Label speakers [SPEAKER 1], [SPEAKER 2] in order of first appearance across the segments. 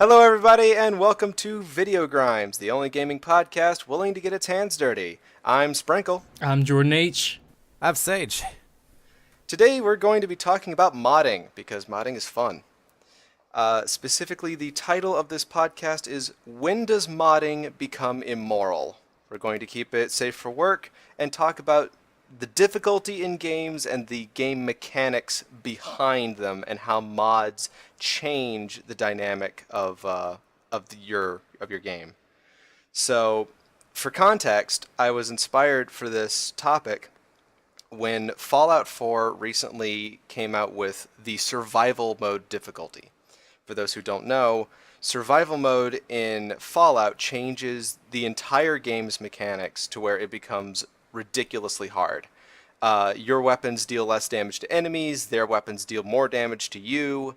[SPEAKER 1] Hello, everybody, and welcome to VideoGrimes, the only gaming podcast willing to get its hands dirty. I'm Sprinkle.
[SPEAKER 2] I'm Jordan Aech.
[SPEAKER 3] I'm Saige.
[SPEAKER 1] Today, we're going to be talking about modding, because modding is fun. Specifically, the title of this podcast is When Does Modding Become Immoral? We're going to keep it safe for work and talk about the difficulty in games and the game mechanics behind them and how mods change the dynamic of your game. So, for context, I was inspired for this topic when Fallout 4 recently came out with the survival mode difficulty. For those who don't know, survival mode in Fallout changes the entire game's mechanics to where it becomes ridiculously hard. Your weapons deal less damage to enemies, their weapons deal more damage to you.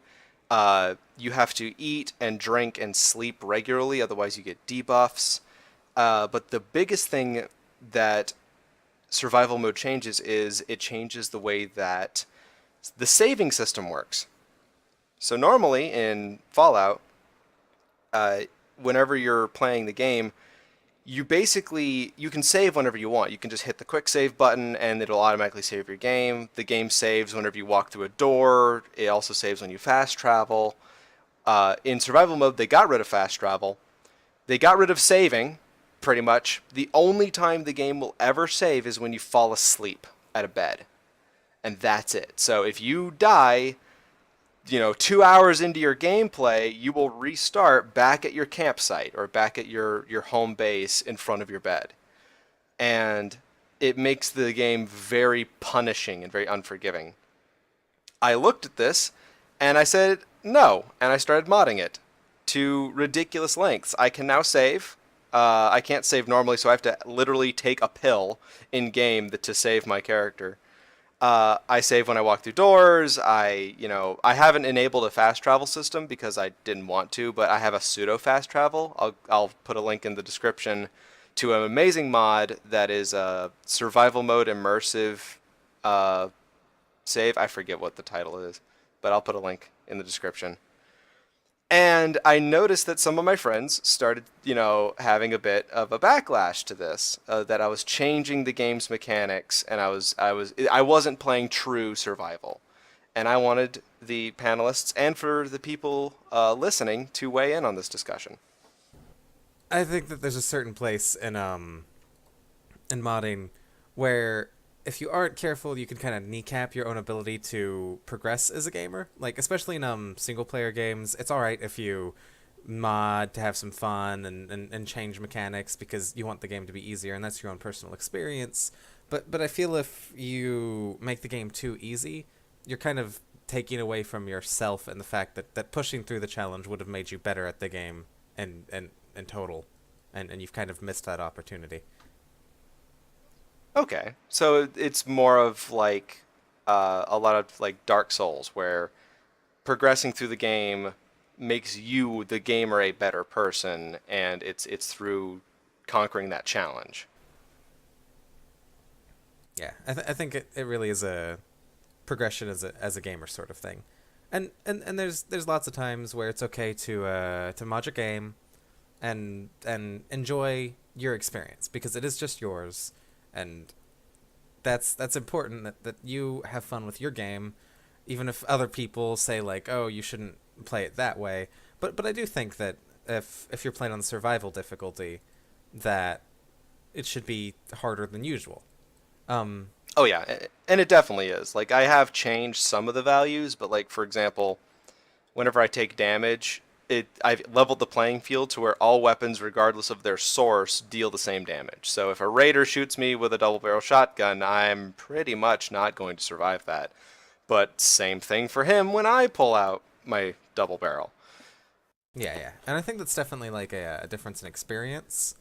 [SPEAKER 1] You have to eat and drink and sleep regularly, otherwise you get debuffs. But the biggest thing that survival mode changes is it changes the way that the saving system works. So normally in Fallout, whenever you're playing the game, you can save whenever you want. You can just hit the quick save button and it'll automatically save your game. The game saves whenever you walk through a door. It also saves when you fast travel. In survival mode, they got rid of fast travel. They got rid of saving, pretty much. The only time the game will ever save is when you fall asleep at a bed. And that's it. So if you die, 2 hours into your gameplay, you will restart back at your campsite or back at your home base in front of your bed. And it makes the game very punishing and very unforgiving. I looked at this and I said no, and I started modding it to ridiculous lengths. I can now save. I can't save normally, so I have to literally take a pill in game to save my character. I save when I walk through doors. I haven't enabled a fast travel system because I didn't want to, but I have a pseudo fast travel. I'll put a link in the description to an amazing mod that is a survival mode immersive save. I forget what the title is, but I'll put a link in the description. And I noticed that some of my friends started, having a bit of a backlash to this, that I was changing the game's mechanics and I wasn't playing true survival. And I wanted the panelists and for the people listening to weigh in on this discussion.
[SPEAKER 3] I think that there's a certain place in modding where if you aren't careful, you can kind of kneecap your own ability to progress as a gamer. Like, especially in single-player games, it's alright if you mod to have some fun and change mechanics because you want the game to be easier, and that's your own personal experience. But I feel if you make the game too easy, you're kind of taking away from yourself and the fact that pushing through the challenge would have made you better at the game in total, and you've kind of missed that opportunity.
[SPEAKER 1] Okay, so it's more of like a lot of like Dark Souls, where progressing through the game makes you, the gamer, a better person, and it's through conquering that challenge.
[SPEAKER 3] Yeah, I think it really is a progression as a gamer sort of thing, and there's lots of times where it's okay to mod your game, and enjoy your experience because it is just yours. And that's important that you have fun with your game, even if other people say like, oh, you shouldn't play it that way. But I do think that if you're playing on the survival difficulty, that it should be harder than usual.
[SPEAKER 1] Oh yeah, and it definitely is. Like, I have changed some of the values, but like, for example, whenever I take damage, I've leveled the playing field to where all weapons, regardless of their source, deal the same damage. So if a raider shoots me with a double-barrel shotgun, I'm pretty much not going to survive that. But same thing for him when I pull out my double barrel.
[SPEAKER 3] Yeah, and I think that's definitely like a difference in experience.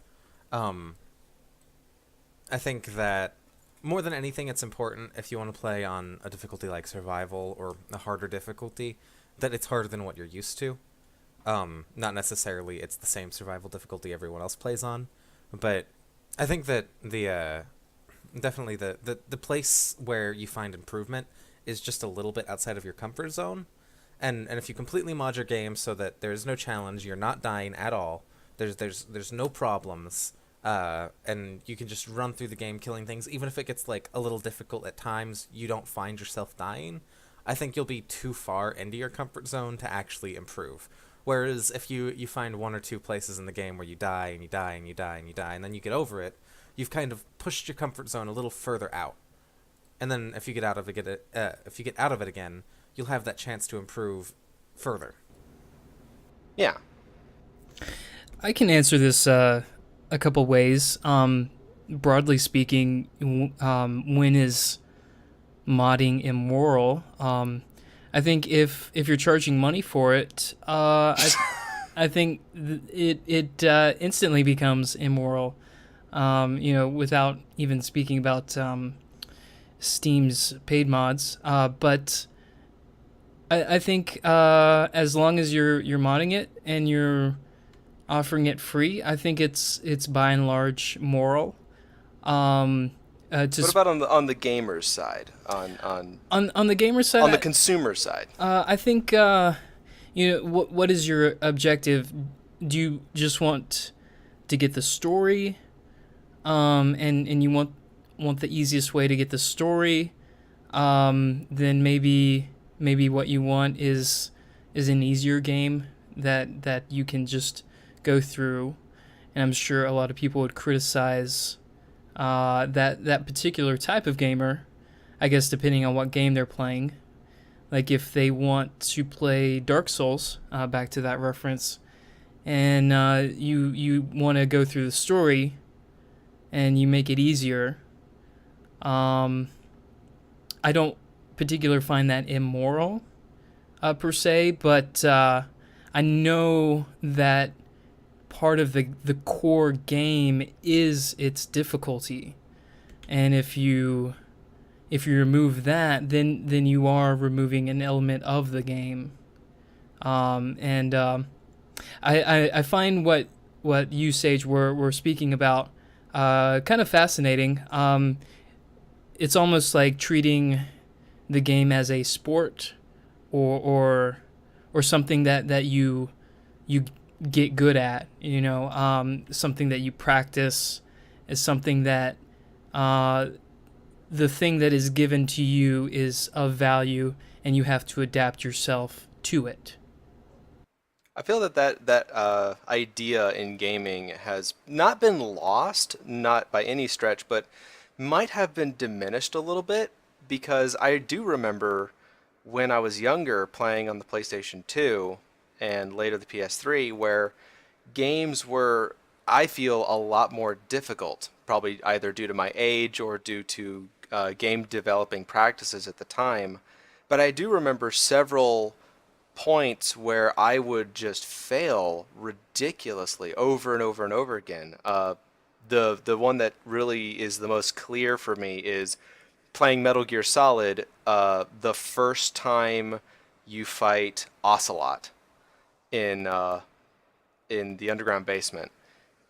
[SPEAKER 3] I think that more than anything, it's important if you want to play on a difficulty like survival or a harder difficulty that it's harder than what you're used to. Not necessarily it's the same survival difficulty everyone else plays on, but I think that definitely the place where you find improvement is just a little bit outside of your comfort zone. And if you completely mod your game so that there's no challenge, you're not dying at all, there's no problems, and you can just run through the game killing things, even if it gets like a little difficult at times, you don't find yourself dying. I think you'll be too far into your comfort zone to actually improve. Whereas if you find one or two places in the game where you die and you die and you die and you die and then you get over it, you've kind of pushed your comfort zone a little further out. And then if you get out of it again, you'll have that chance to improve further.
[SPEAKER 1] Yeah.
[SPEAKER 2] I can answer this a couple ways. Broadly speaking, when is modding immoral? I think if you're charging money for it, I think it instantly becomes immoral. Without even speaking about Steam's paid mods. But I think as long as you're modding it and you're offering it free, I think it's by and large moral.
[SPEAKER 1] What about on the gamer's side?
[SPEAKER 2] On the gamer side,
[SPEAKER 1] On the consumer side?
[SPEAKER 2] I think what is your objective? Do you just want to get the story, and you want the easiest way to get the story? Then maybe what you want is an easier game that you can just go through. And I'm sure a lot of people would criticize that particular type of gamer, I guess, depending on what game they're playing. Like if they want to play Dark Souls, back to that reference, and you want to go through the story, and you make it easier. I don't particularly find that immoral, per se, but I know that part of the core game is its difficulty, and if you remove that, then you are removing an element of the game. I find what you, Saige, were speaking about kind of fascinating. It's almost like treating the game as a sport, or something that you get good at, something that you practice, is something that the thing that is given to you is of value, and you have to adapt yourself to it.
[SPEAKER 1] I feel that idea in gaming has not been lost, not by any stretch, but might have been diminished a little bit, because I do remember when I was younger playing on the PlayStation 2 and later the PS3, where games were, I feel, a lot more difficult, probably either due to my age or due to game developing practices at the time. But I do remember several points where I would just fail ridiculously over and over and over again. The one that really is the most clear for me is playing Metal Gear Solid, the first time you fight Ocelot in the underground basement,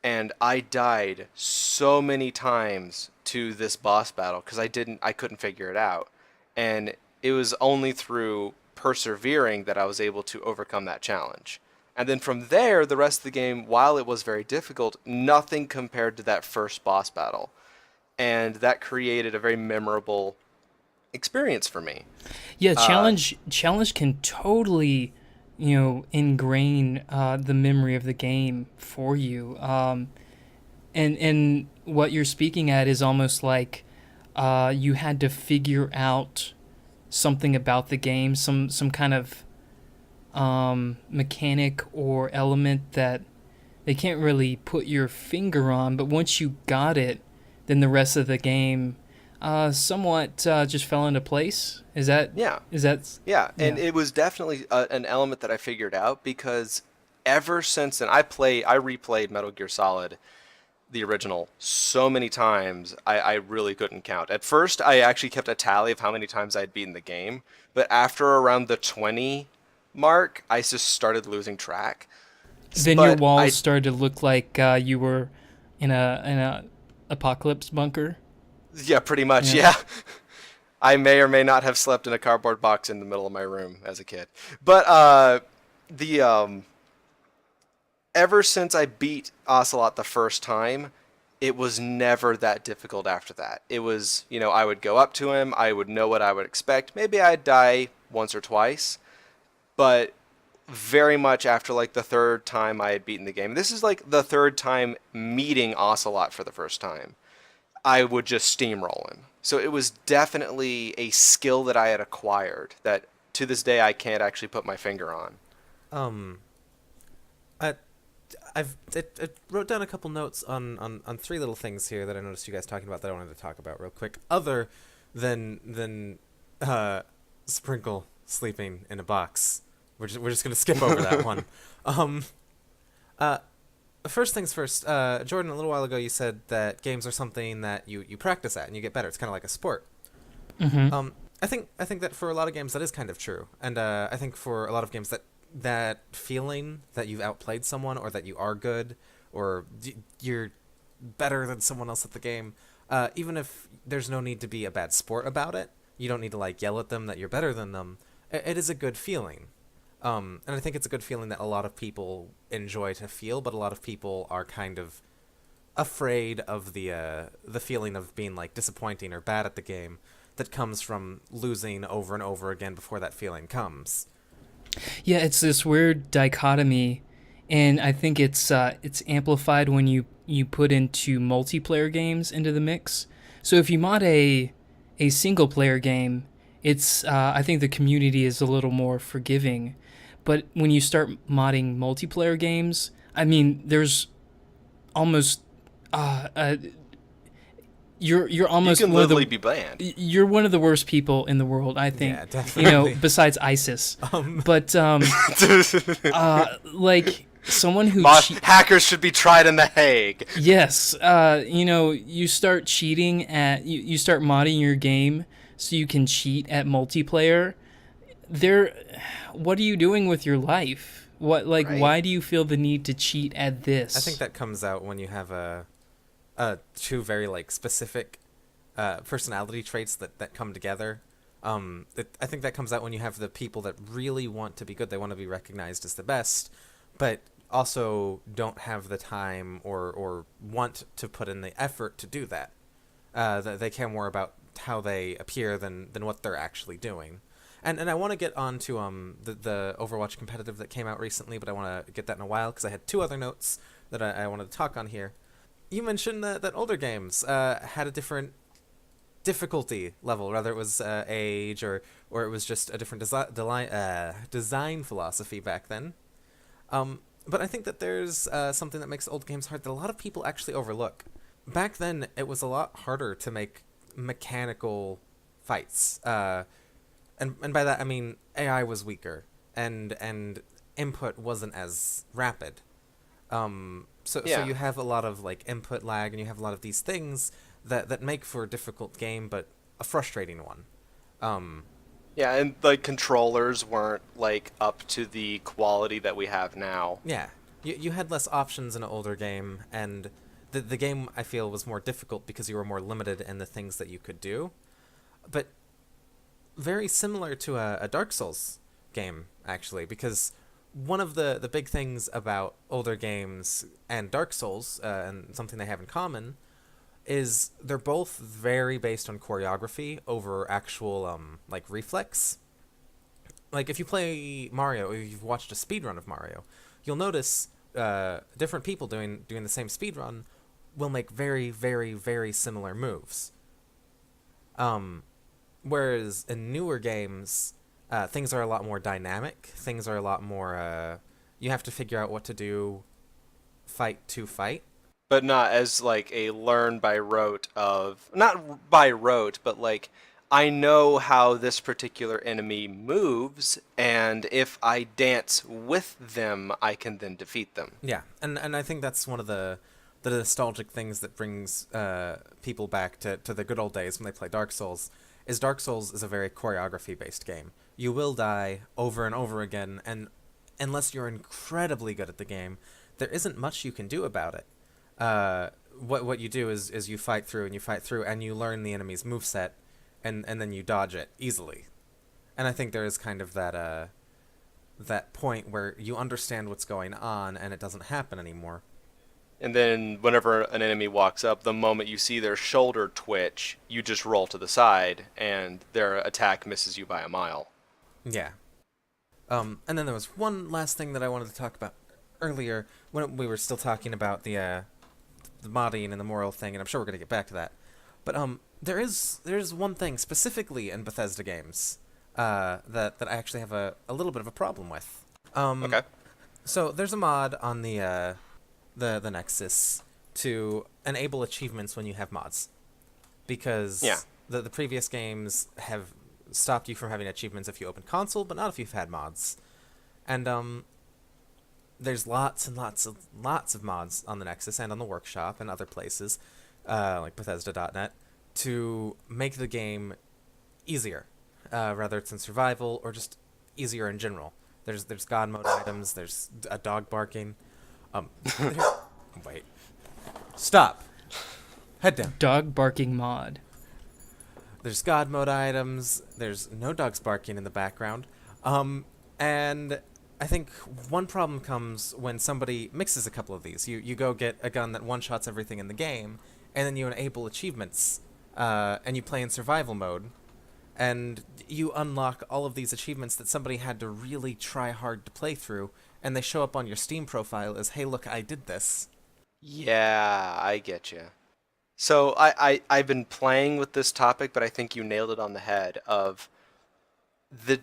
[SPEAKER 1] and I died so many times to this boss battle because I couldn't figure it out, and it was only through persevering that I was able to overcome that challenge. And then from there, the rest of the game, while it was very difficult, nothing compared to that first boss battle, and that created a very memorable experience for me.
[SPEAKER 2] Yeah, challenge can totally, ingrain the memory of the game for you. And what you're speaking at is almost like you had to figure out something about the game, some kind of mechanic or element that they can't really put your finger on, but once you got it, then the rest of the game somewhat just fell into place. Is that?
[SPEAKER 1] Yeah. Yeah, and it was definitely an element that I figured out, because ever since then, I replayed Metal Gear Solid, the original, so many times I really couldn't count. At first, I actually kept a tally of how many times I'd beaten the game, but after around the 20 mark, I just started losing track.
[SPEAKER 2] Then your
[SPEAKER 1] But
[SPEAKER 2] walls
[SPEAKER 1] I,
[SPEAKER 2] started to look like you were in a apocalypse bunker.
[SPEAKER 1] yeah, pretty much,
[SPEAKER 2] Yeah.
[SPEAKER 1] yeah. I may or may not have slept in a cardboard box in the middle of my room as a kid. But the ever since I beat Ocelot the first time, it was never that difficult after that. It was, I would go up to him, I would know what I would expect. Maybe I'd die once or twice, but very much after like the third time I had beaten the game. This is like the third time meeting Ocelot for the first time. I would just steamroll him. So it was definitely a skill that I had acquired that to this day I can't actually put my finger on.
[SPEAKER 3] Um, I, I wrote down a couple notes on three little things here that I noticed you guys talking about that I wanted to talk about real quick. Other than Sprinkle sleeping in a box. We're just gonna skip over that one. Um, uh, First things first. Jordan, a little while ago you said that games are something that you practice at and you get better. It's kind of like a sport.
[SPEAKER 2] Mm-hmm.
[SPEAKER 3] I think that for a lot of games that is kind of true, and I think for a lot of games that feeling that you've outplayed someone or that you are good or you're better than someone else at the game, even if there's no need to be a bad sport about it, you don't need to like yell at them that you're better than them. It is a good feeling. And I think it's a good feeling that a lot of people enjoy to feel, but a lot of people are kind of afraid of the feeling of being like disappointing or bad at the game that comes from losing over and over again before that feeling comes.
[SPEAKER 2] Yeah, it's this weird dichotomy, and I think it's amplified when you put into multiplayer games into the mix. So if you mod a single player game, it's I think the community is a little more forgiving. But when you start modding multiplayer games, I mean, there's almost you're
[SPEAKER 1] You
[SPEAKER 2] almost
[SPEAKER 1] can
[SPEAKER 2] one of
[SPEAKER 1] literally
[SPEAKER 2] the
[SPEAKER 1] be banned.
[SPEAKER 2] you're one of the worst people in the world, I think.
[SPEAKER 3] Yeah, definitely.
[SPEAKER 2] Besides ISIS. But like someone who
[SPEAKER 1] Hackers should be tried in The Hague.
[SPEAKER 2] yes, you start cheating at you start modding your game so you can cheat at multiplayer. What are you doing with your life?
[SPEAKER 1] Right.
[SPEAKER 2] Why do you feel the need to cheat at this?
[SPEAKER 3] I think that comes out when you have two very like specific personality traits that come together. I think that comes out when you have the people that really want to be good. They want to be recognized as the best, but also don't have the time or want to put in the effort to do that. They care more about how they appear than what they're actually doing. And I want to get on to the Overwatch competitive that came out recently, but I want to get that in a while because I had two other notes that I wanted to talk on here. You mentioned that older games had a different difficulty level, whether it was age or it was just a different design philosophy back then. But I think that there's something that makes old games hard that a lot of people actually overlook. Back then, it was a lot harder to make mechanical fights. And by that I mean AI was weaker and input wasn't as rapid. So you have a lot of like input lag and you have a lot of these things that make for a difficult game but a frustrating one.
[SPEAKER 1] Yeah, and like controllers weren't like up to the quality that we have now.
[SPEAKER 3] Yeah. You had less options in an older game, and the game I feel was more difficult because you were more limited in the things that you could do. But very similar to a Dark Souls game, actually, because one of the big things about older games and Dark Souls, and something they have in common, is they're both very based on choreography over actual, like, reflex. Like, if you play Mario, or you've watched a speedrun of Mario, you'll notice different people doing the same speedrun will make very, very, very similar moves. Whereas in newer games, things are a lot more dynamic. Things are a lot more, you have to figure out what to do fight to fight.
[SPEAKER 1] But not as like a learn by rote of, not by rote, but like I know how this particular enemy moves, and if I dance with them, I can then defeat them.
[SPEAKER 3] Yeah, and I think that's one of the nostalgic things that brings people back to the good old days when they play Dark Souls, is Dark Souls is a very choreography-based game. You will die over and over again, and unless you're incredibly good at the game, there isn't much you can do about it. What you do is you fight through and you fight through, and you learn the enemy's moveset, and then you dodge it easily. And I think there is kind of that point where you understand what's going on, and it doesn't happen anymore.
[SPEAKER 1] And then whenever an enemy walks up, the moment you see their shoulder twitch, you just roll to the side, and their attack misses you by a mile.
[SPEAKER 3] Yeah. And then there was one last thing that I wanted to talk about earlier when we were still talking about the modding and the moral thing, and I'm sure we're gonna get back to that. But there's one thing specifically in Bethesda games that I actually have a little bit of a problem with.
[SPEAKER 1] Okay.
[SPEAKER 3] So there's a mod on the Nexus to enable achievements when you have mods, because
[SPEAKER 1] Yeah.
[SPEAKER 3] the previous games have stopped you from having achievements if you open console, but not if you've had mods. And there's lots and lots of mods on the Nexus and on the Workshop and other places, like Bethesda.net, to make the game easier, whether it's in survival or just easier in general. There's God mode items. There's a dog barking. Wait. Stop. Head down.
[SPEAKER 2] Dog barking mod.
[SPEAKER 3] There's God mode items. There's no dogs barking in the background. And I think one problem comes when somebody mixes a couple of these. You go get a gun that one-shots everything in the game, and then you enable achievements, and you play in survival mode, and you unlock all of these achievements that somebody had to really try hard to play through, and they show up on your Steam profile as, hey, look, I did this.
[SPEAKER 1] Yeah, I get you. So I've been playing with this topic, but I think you nailed it on the head of the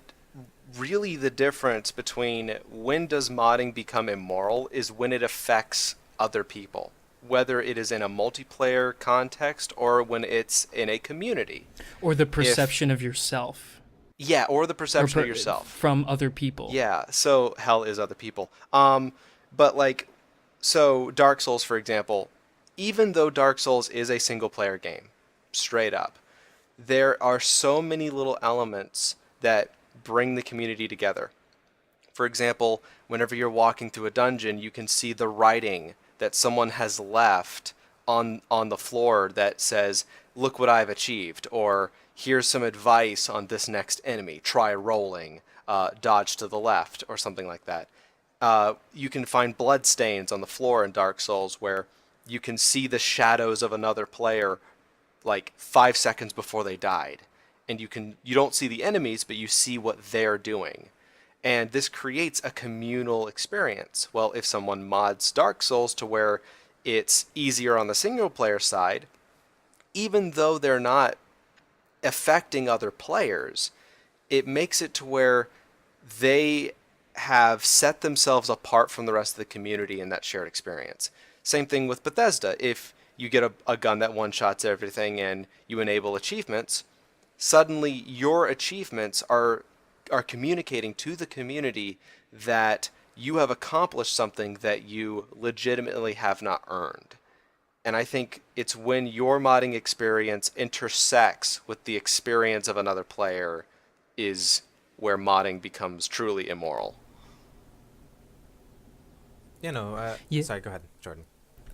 [SPEAKER 1] really the difference between when does modding become immoral is when it affects other people, whether it is in a multiplayer context or when it's in a community.
[SPEAKER 2] Or the perception of yourself.
[SPEAKER 1] Yeah, or the
[SPEAKER 2] Or
[SPEAKER 1] perception of yourself.
[SPEAKER 2] from other people.
[SPEAKER 1] Yeah, so hell is other people. But like, so Dark Souls, for example, even though Dark Souls is a single player game, straight up, there are so many little elements that bring the community together. For example, whenever you're walking through a dungeon, you can see the writing that someone has left on the floor that says, "Look what I've achieved," or "Here's some advice on this next enemy. Try rolling, dodge to the left," or something like that. You can find blood stains on the floor in Dark Souls where you can see the shadows of another player like 5 seconds before they died. And you don't see the enemies, but you see what they're doing. And this creates a communal experience. Well, if someone mods Dark Souls to where it's easier on the single player side, even though they're not affecting other players, it makes it to where they have set themselves apart from the rest of the community in that shared experience. Same thing with Bethesda. If you get a gun that one-shots everything and you enable achievements, suddenly your achievements are communicating to the community that you have accomplished something that you legitimately have not earned. And I think it's when your modding experience intersects with the experience of another player is where modding becomes truly immoral.
[SPEAKER 2] Yeah.
[SPEAKER 3] Sorry, go ahead, Jordan.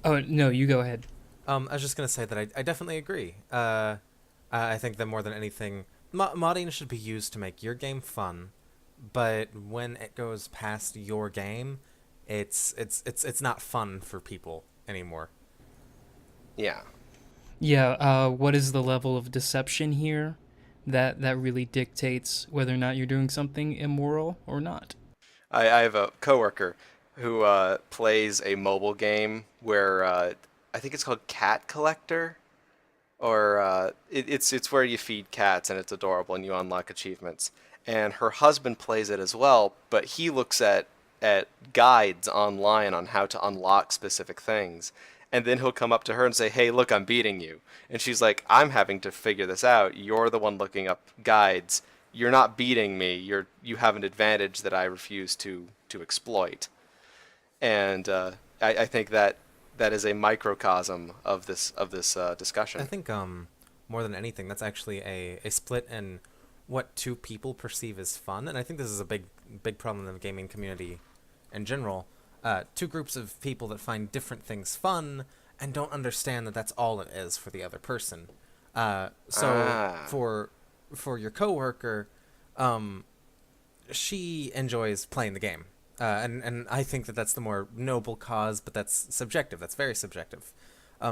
[SPEAKER 2] Oh, no, you go ahead.
[SPEAKER 3] I was just going to say that I definitely agree. I think that more than anything, modding should be used to make your game fun, but when it goes past your game, it's not fun for people anymore.
[SPEAKER 1] Yeah.
[SPEAKER 2] Yeah, what is the level of deception here that really dictates whether or not you're doing something immoral or not?
[SPEAKER 1] I have a coworker who plays a mobile game where I think it's called Cat Collector, or it's where you feed cats and it's adorable and you unlock achievements. And her husband plays it as well, but he looks at guides online on how to unlock specific things. And then he'll come up to her and say, "Hey, look, I'm beating you." And she's like, "I'm having to figure this out. You're the one looking up guides. You're not beating me. You have an advantage that I refuse to exploit." And I think that is a microcosm of this discussion.
[SPEAKER 3] I think more than anything, that's actually a split in what two people perceive as fun. And I think this is a big problem in the gaming community in general. Two groups of people that find different things fun and don't understand that that's all it is for the other person. So
[SPEAKER 1] Ah.
[SPEAKER 3] for your coworker, um, she enjoys playing the game, and I think that that's the more noble cause, but that's subjective. That's very subjective.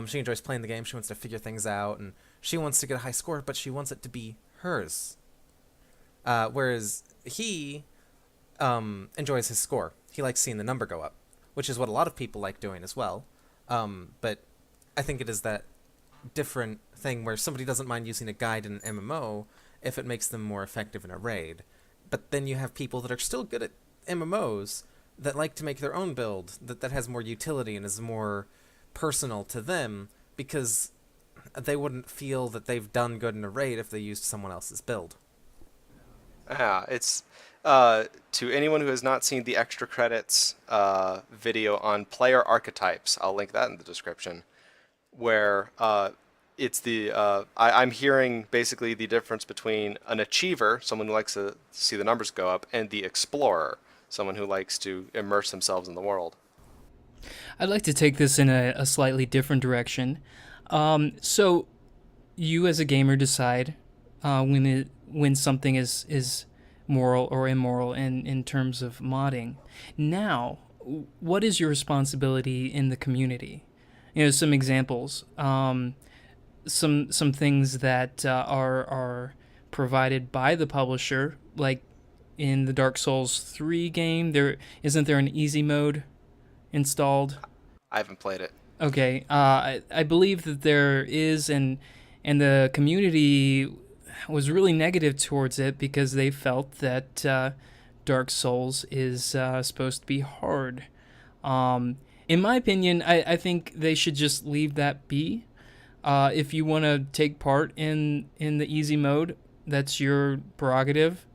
[SPEAKER 3] She enjoys playing the game. She wants to figure things out, and she wants to get a high score, but she wants it to be hers. Whereas he enjoys his score. He likes seeing the number go up, which is what a lot of people like doing as well. But I think it is that different thing where somebody doesn't mind using a guide in an MMO if it makes them more effective in a raid. But then you have people that are still good at MMOs that like to make their own build that has more utility and is more personal to them because they wouldn't feel that they've done good in a raid if they used someone else's build.
[SPEAKER 1] Yeah, it's to anyone who has not seen the extra credits video on player archetypes, I'll link that in the description, where it's I'm hearing basically the difference between an achiever, someone who likes to see the numbers go up, and the explorer, someone who likes to immerse themselves in the world.
[SPEAKER 2] I'd like to take this in a slightly different direction. So you as a gamer decide when something is moral or immoral in terms of modding. Now, what is your responsibility in the community? You know, some examples, some things that are provided by the publisher, like in the Dark Souls 3 game. There isn't there an easy mode installed?
[SPEAKER 1] I haven't played it.
[SPEAKER 2] Okay, I believe that there is, and the community was really negative towards it because they felt that Dark Souls is supposed to be hard. In my opinion, I think they should just leave that be. If you want to take part in the easy mode, that's your prerogative.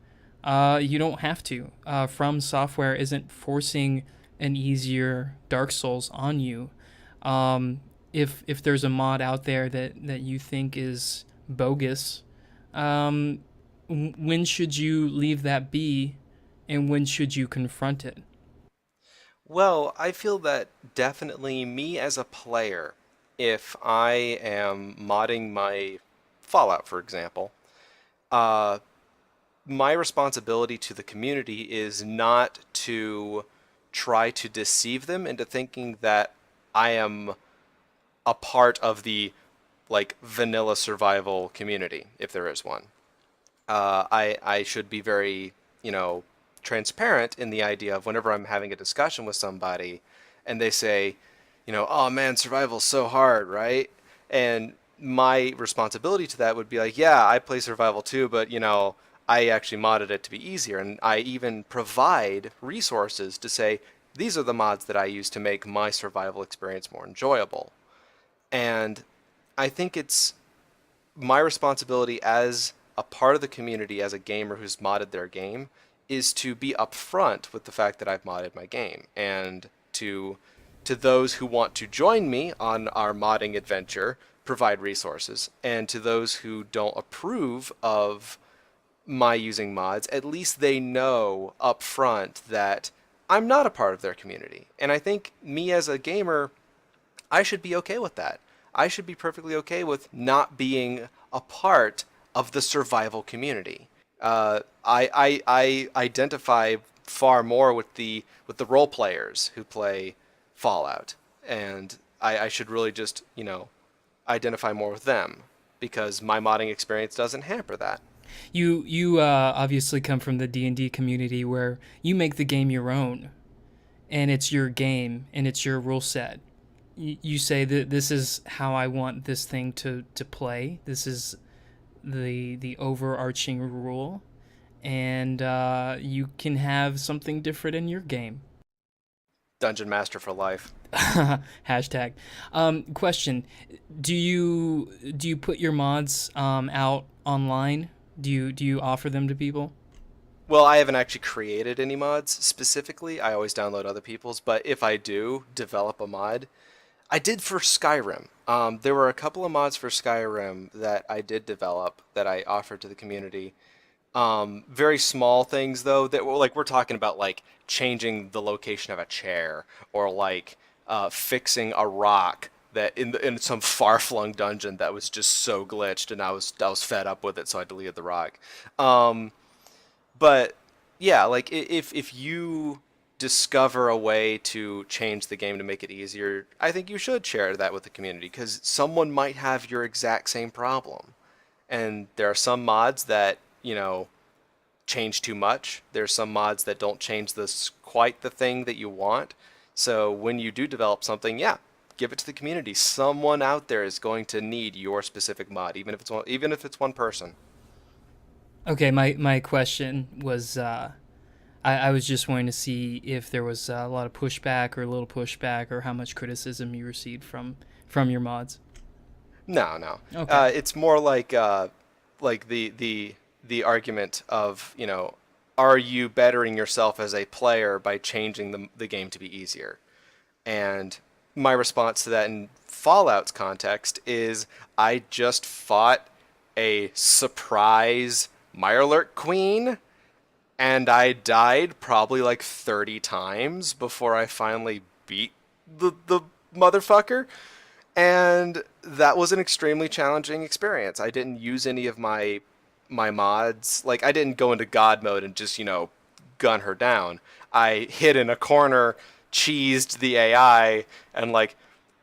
[SPEAKER 2] You don't have to. From Software isn't forcing an easier Dark Souls on you. If there's a mod out there that you think is bogus, when should you leave that be, and when should you confront it?
[SPEAKER 1] Well, I feel that definitely me as a player, if I am modding my Fallout, for example, uh, my responsibility to the community is not to try to deceive them into thinking that I am a part of the like vanilla survival community, if there is one. I should be very, transparent in the idea of whenever I'm having a discussion with somebody and they say, oh man, survival's so hard, right? And my responsibility to that would be like, yeah, I play survival too, but I actually modded it to be easier. And I even provide resources to say, these are the mods that I use to make my survival experience more enjoyable. And I think it's my responsibility as a part of the community, as a gamer who's modded their game, is to be upfront with the fact that I've modded my game, and to those who want to join me on our modding adventure, provide resources, and to those who don't approve of my using mods, at least they know upfront that I'm not a part of their community. And I think me as a gamer, I should be okay with that. I should be perfectly okay with not being a part of the survival community. I identify far more with the role players who play Fallout, and I should really just identify more with them because my modding experience doesn't hamper that.
[SPEAKER 2] You obviously come from the D&D community where you make the game your own, and it's your game and it's your rule set. You say that this is how I want this thing to play. This is the overarching rule, and you can have something different in your game.
[SPEAKER 1] Dungeon Master for life.
[SPEAKER 2] Hashtag. Question: Do you put your mods out online? Do you offer them to people?
[SPEAKER 1] Well, I haven't actually created any mods specifically. I always download other people's, but if I do develop a mod, I did for Skyrim. There were a couple of mods for Skyrim that I did develop that I offered to the community. Very small things though that were like we're talking about like changing the location of a chair or like fixing a rock that in some far-flung dungeon that was just so glitched and I was fed up with it so I deleted the rock. Um, but yeah, like if you discover a way to change the game to make it easier, I think you should share that with the community because someone might have your exact same problem. And there are some mods that, change too much. There's some mods that don't change this quite the thing that you want. So when you do develop something, yeah, give it to the community. Someone out there is going to need your specific mod, even if it's one person.
[SPEAKER 2] Okay, my question was, I was just wanting to see if there was a lot of pushback or a little pushback or how much criticism you received from your mods.
[SPEAKER 1] No, no.
[SPEAKER 2] Okay.
[SPEAKER 1] It's more like the argument of, are you bettering yourself as a player by changing the game to be easier? And my response to that in Fallout's context is I just fought a surprise Mirelurk Queen and I died probably like 30 times before I finally beat the motherfucker. And that was an extremely challenging experience. I didn't use any of my mods. Like I didn't go into God mode and just, gun her down. I hid in a corner, cheesed the AI, and like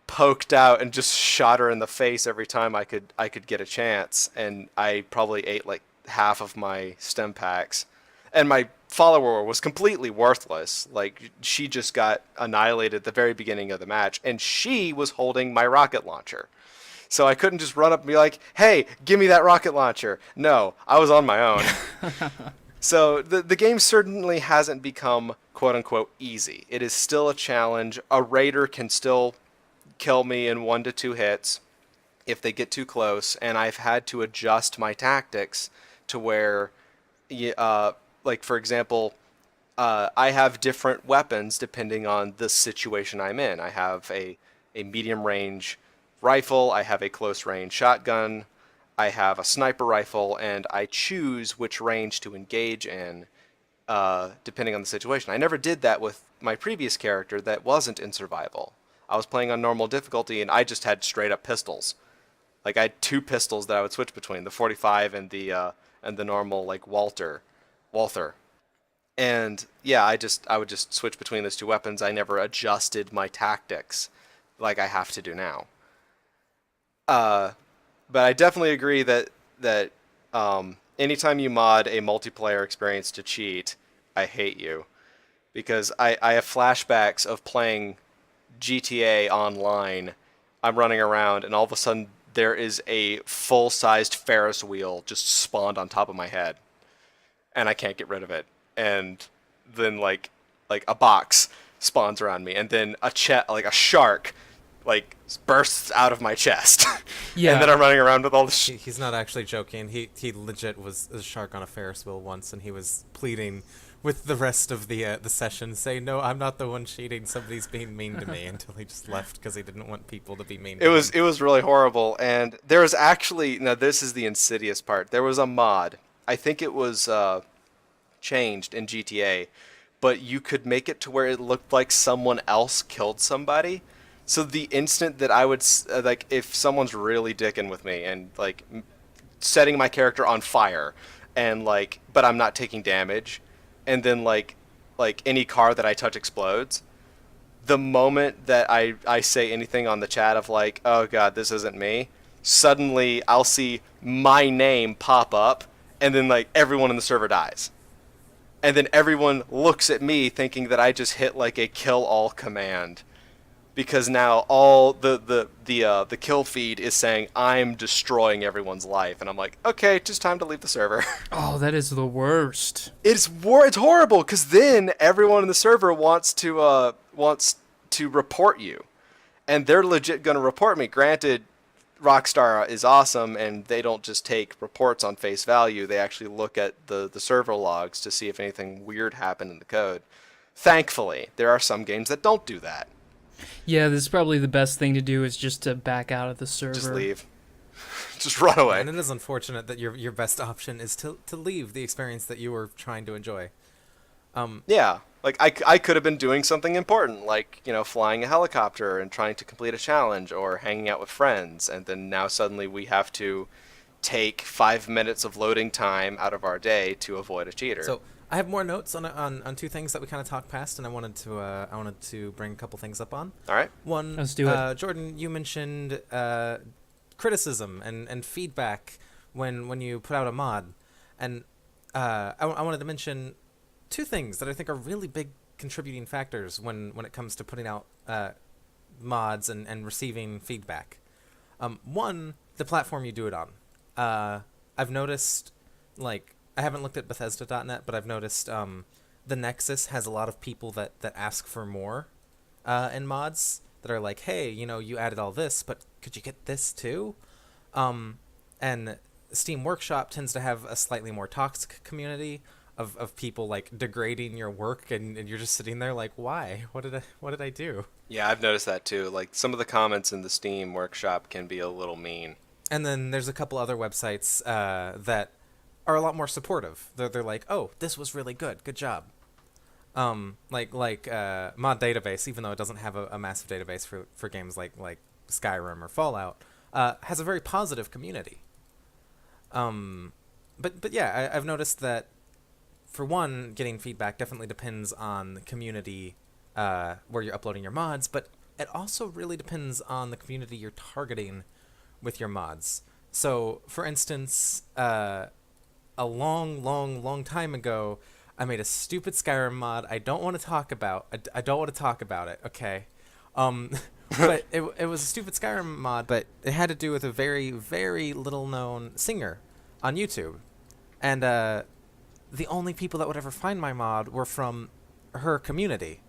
[SPEAKER 1] poked out and just shot her in the face every time I could get a chance. And I probably ate like half of my stem packs. And my follower was completely worthless. Like she just got annihilated at the very beginning of the match, and she was holding my rocket launcher. So I couldn't just run up and be like, "Hey, give me that rocket launcher." No, I was on my own. So the game certainly hasn't become quote unquote easy. It is still a challenge. A raider can still kill me in 1 to 2 hits if they get too close, and I've had to adjust my tactics to where, like for example, I have different weapons depending on the situation I'm in. I have a medium range rifle, I have a close range shotgun, I have a sniper rifle, and I choose which range to engage in depending on the situation. I never did that with my previous character that wasn't in survival. I was playing on normal difficulty and I just had straight up pistols. Like I had two pistols that I would switch between, the 45 and the normal like Walther. And yeah, I would just switch between those two weapons. I never adjusted my tactics like I have to do now. Uh, but I definitely agree that anytime you mod a multiplayer experience to cheat, I hate you because I have flashbacks of playing GTA online. I'm running around and all of a sudden there is a full-sized Ferris wheel just spawned on top of my head and I can't get rid of it. And then like a box spawns around me, and then like a shark like bursts out of my chest, and then
[SPEAKER 2] Yeah.
[SPEAKER 1] I'm running around with all this.
[SPEAKER 3] He's not actually joking. He legit was a shark on a Ferris wheel once, and he was pleading with the rest of the session, saying, "No, I'm not the one cheating. Somebody's being mean to me." Until he just left because he didn't want people to be mean to
[SPEAKER 1] It
[SPEAKER 3] him.
[SPEAKER 1] was really horrible, and there was actually now this is the insidious part. There was a mod. I think it was changed in GTA, but you could make it to where it looked like someone else killed somebody. So the instant that I would like, if someone's really dicking with me and like setting my character on fire, and like, but I'm not taking damage, and then like any car that I touch explodes. The moment that I say anything on the chat of like, oh god, this isn't me, suddenly I'll see my name pop up, and then like everyone in the server dies. And then everyone looks at me thinking that I just hit like a kill all command because now all the kill feed is saying I'm destroying everyone's life, and I'm like, okay, just time to leave the server.
[SPEAKER 2] Oh, that is the worst.
[SPEAKER 1] It's horrible because then everyone in the server wants to report you, and they're legit gonna report me. Granted, Rockstar is awesome, and they don't just take reports on face value. They actually look at the server logs to see if anything weird happened in the code. Thankfully, there are some games that don't do that.
[SPEAKER 2] Yeah, this is probably the best thing to do is just to back out of the server.
[SPEAKER 1] Just leave. Just run away.
[SPEAKER 3] And it is unfortunate that your best option is to leave the experience that you were trying to enjoy.
[SPEAKER 1] Yeah, like I could have been doing something important, like, flying a helicopter and trying to complete a challenge or hanging out with friends, and then now suddenly we have to take 5 minutes of loading time out of our day to avoid a cheater.
[SPEAKER 3] So I have more notes on two things that we kind of talked past, and I wanted to bring a couple things up on.
[SPEAKER 1] All right.
[SPEAKER 3] One,
[SPEAKER 2] Let's do it.
[SPEAKER 3] Jordan, you mentioned criticism and feedback when you put out a mod, and I wanted to mention two things that I think are really big contributing factors when it comes to putting out mods and receiving feedback. One, the platform you do it on. I've noticed, like, I haven't looked at Bethesda.net, but I've noticed the Nexus has a lot of people that ask for more in mods, that are like, hey, you added all this, but could you get this too? And Steam Workshop tends to have a slightly more toxic community of people like degrading your work, and you're just sitting there like, why? What did I do?
[SPEAKER 1] Yeah, I've noticed that too. Like, some of the comments in the Steam Workshop can be a little mean.
[SPEAKER 3] And then there's a couple other websites that are a lot more supportive. They're like, oh, this was really good job. Like Mod Database, even though it doesn't have a massive database for games like Skyrim or Fallout, has a very positive community. But yeah, I've noticed that, for one, getting feedback definitely depends on the community where you're uploading your mods, but it also really depends on the community you're targeting with your mods. So, for instance, a long time ago, I made a stupid Skyrim mod I don't want to talk about. I don't want to talk about it, okay? But it was a stupid Skyrim mod, but it had to do with a very, very little-known singer on YouTube. And the only people that would ever find my mod were from her community.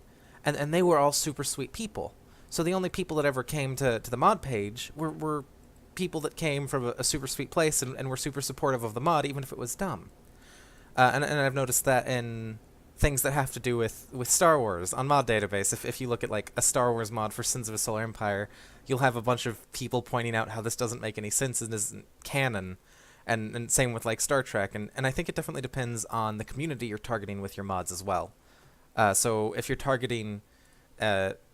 [SPEAKER 3] And they were all super sweet people. So the only people that ever came to the mod page were people that came from a super sweet place and were super supportive of the mod, even if it was dumb. And I've noticed that in things that have to do with Star Wars on Mod Database. If you look at like a Star Wars mod for Sins of a Solar Empire, you'll have a bunch of people pointing out how this doesn't make any sense and isn't canon. And same with like Star Trek. And I think it definitely depends on the community you're targeting with your mods as well. So if you're targeting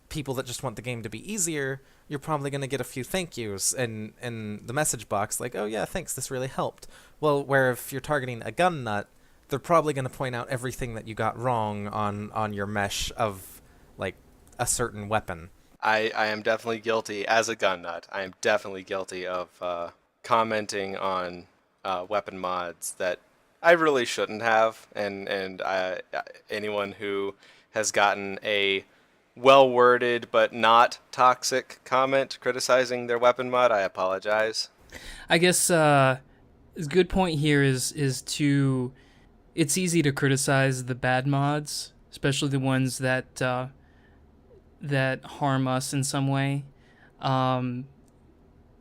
[SPEAKER 3] people that just want the game to be easier, you're probably going to get a few thank yous in the message box, like, oh yeah, thanks, this really helped. Well, where if you're targeting a gun nut, they're probably going to point out everything that you got wrong on your mesh of, like, a certain weapon.
[SPEAKER 1] I am definitely guilty, as a gun nut, I am definitely guilty of commenting on weapon mods that I really shouldn't have, and anyone who has gotten a well-worded but not toxic comment criticizing their weapon mod, I apologize.
[SPEAKER 2] I guess a good point here is to, it's easy to criticize the bad mods, especially the ones that that harm us in some way.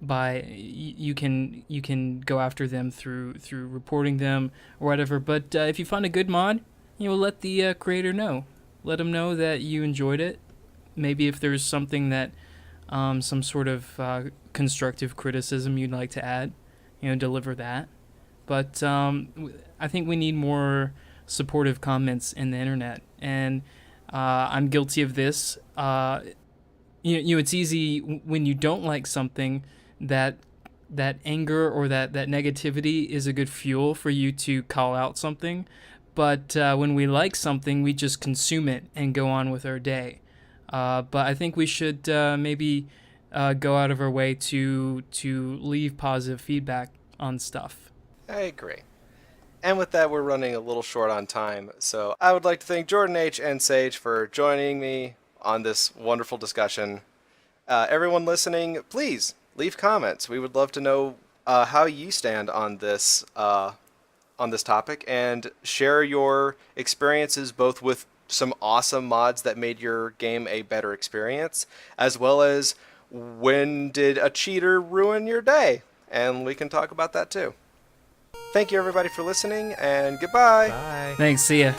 [SPEAKER 2] By you can go after them through reporting them or whatever. But if you find a good mod, let the creator know. Let them know that you enjoyed it. Maybe if there's something that some sort of constructive criticism you'd like to add, deliver that. But I think we need more supportive comments in the internet, and I'm guilty of this. It's easy when you don't like something, that anger or that negativity is a good fuel for you to call out something. But when we like something, we just consume it and go on with our day. But I think we should maybe go out of our way to leave positive feedback on stuff.
[SPEAKER 1] I agree. And with that, we're running a little short on time, so I would like to thank Jordan Aech and Saige for joining me on this wonderful discussion. Everyone listening, please leave comments. We would love to know how you stand on this topic, and share your experiences both with some awesome mods that made your game a better experience, as well as when did a cheater ruin your day, and we can talk about that too. Thank you everybody for listening, and goodbye.
[SPEAKER 3] Bye.
[SPEAKER 2] Thanks. See ya.